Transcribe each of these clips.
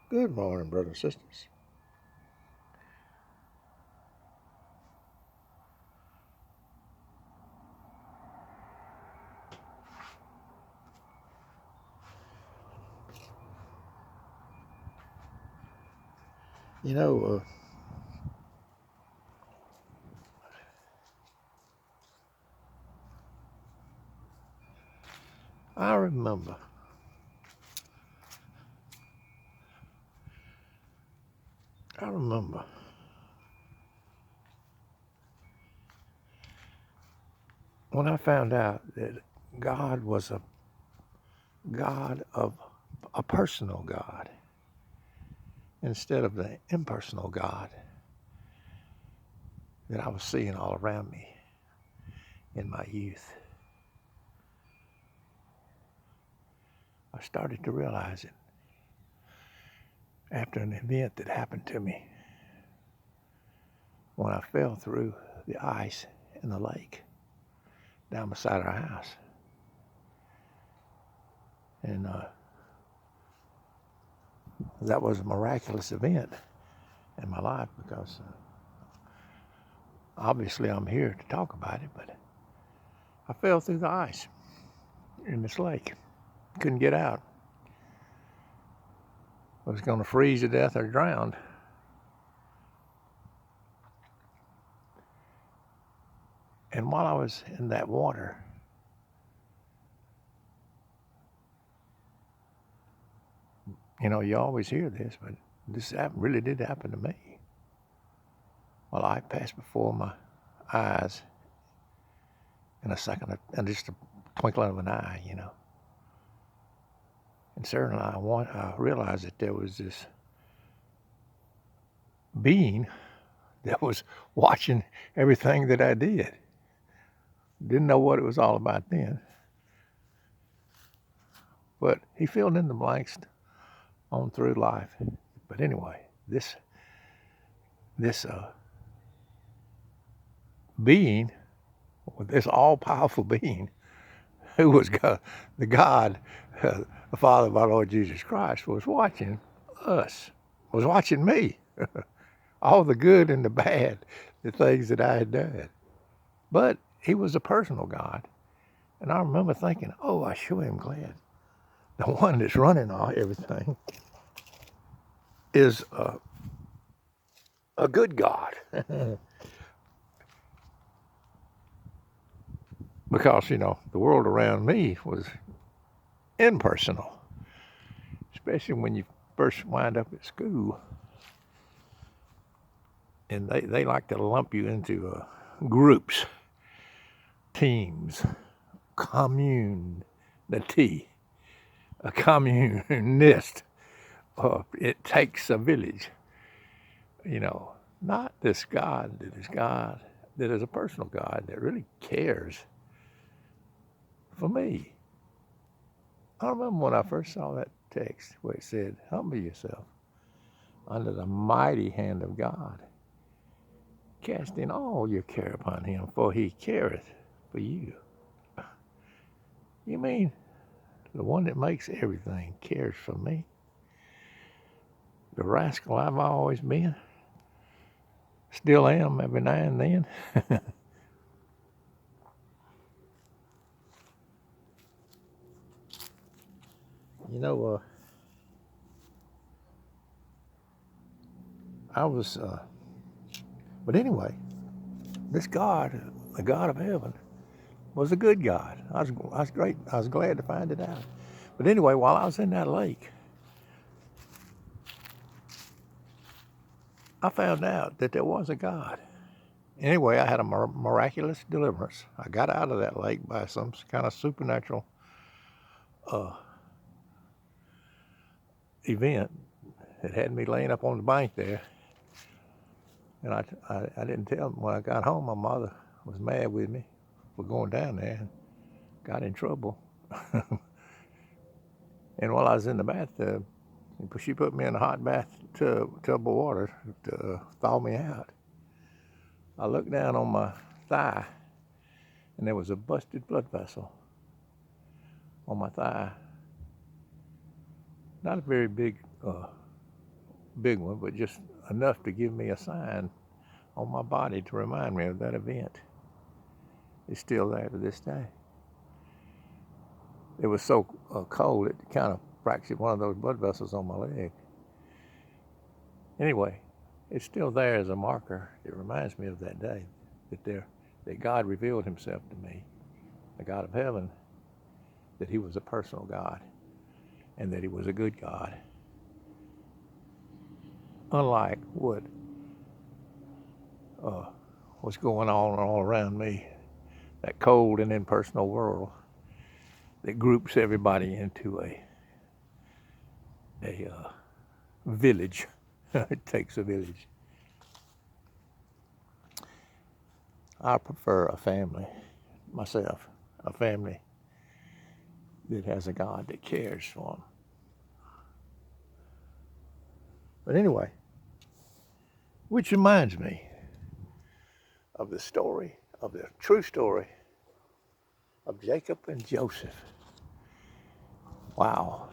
Good morning, brothers and sisters. You know, I remember when I found out that God was a God of a personal God instead of the impersonal God that I was seeing all around me in my youth. I started to realize it after an event that happened to me when I fell through the ice in the lake down beside our house. And that was a miraculous event in my life because obviously I'm here to talk about it, but I fell through the ice in this lake. Couldn't get out. I was going to freeze to death or drown. And while I was in that water, you know, you always hear this, but this really did happen to me. Well, I passed before my eyes in a second, and just a twinkling of an eye, you know. And certainly I realized that there was this being that was watching everything that I did. Didn't know what it was all about then. But he filled in the blanks on through life. But anyway, this being, this all-powerful being, who was God, the God, the Father of our Lord Jesus Christ, was watching us, was watching me, all the good and the bad, the things that I had done. But he was a personal God. And I remember thinking, oh, I sure am glad the one that's running all everything is a good God. Because, you know, the world around me was impersonal, especially when you first wind up at school. And they like to lump you into groups, teams, commune, the T, a communist. It takes a village, you know, not this God that is a personal God that really cares for me. I remember when I first saw that text where it said, humble yourself under the mighty hand of God, casting all your care upon him, for he careth for you. You mean the one that makes everything cares for me? The rascal I've always been, still am every now and then. You know, I was, but anyway, this God, the God of heaven, was a good God. I was glad to find it out. But anyway, while I was in that lake, I found out that there was a God. Anyway, I had a miraculous deliverance. I got out of that lake by some kind of supernatural uh, event that had me laying up on the bank there. And I didn't tell them when I got home. My mother was mad with me for going down there and got in trouble. And while I was in the bathtub, she put me in a hot tub of water to thaw me out. I looked down on my thigh, and there was a busted blood vessel on my thigh. Not a very big big one, but just enough to give me a sign on my body to remind me of that event. It's still there to this day. It was so cold it kind of fractured one of those blood vessels on my leg. Anyway, it's still there as a marker. It reminds me of that day that God revealed himself to me, the God of heaven, that he was a personal God and that he was a good God. Unlike what's going on all around me, that cold and impersonal world that groups everybody into a village. It takes a village. I prefer a family, myself, a family that has a God that cares for them. But anyway, which reminds me of the story, of the true story of Jacob and Joseph. Wow.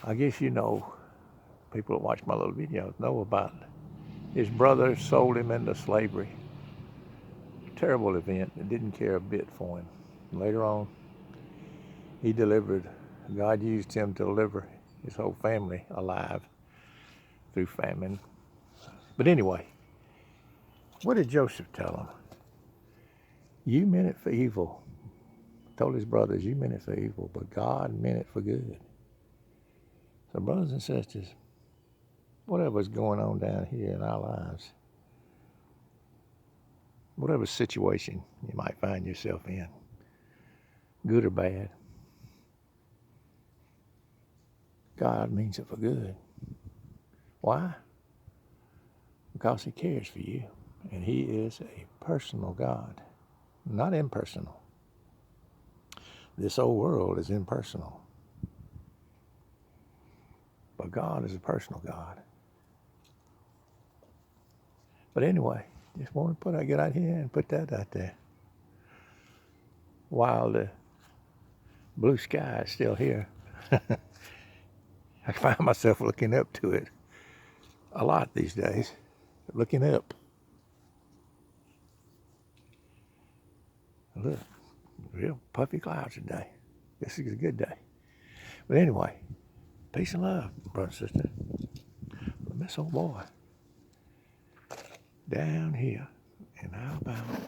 I guess you know, people that watch my little videos know about his brothers sold him into slavery. Terrible event. They didn't care a bit for him. Later on, he delivered. God used him to deliver his whole family alive through famine. But anyway, what did Joseph tell him? You meant it for evil. Told his brothers, you meant it for evil, but God meant it for good. So brothers and sisters, whatever's going on down here in our lives, whatever situation you might find yourself in, good or bad, God means it for good. Why? Because he cares for you, and he is a personal God, not impersonal. This whole world is impersonal, but God is a personal God. But anyway, just want to get out here and put that out there. While the blue sky is still here, I find myself looking up to it a lot these days, looking up. Look, real puffy clouds today. This is a good day. But anyway, peace and love, brother and sister. From this old boy down here in Alabama.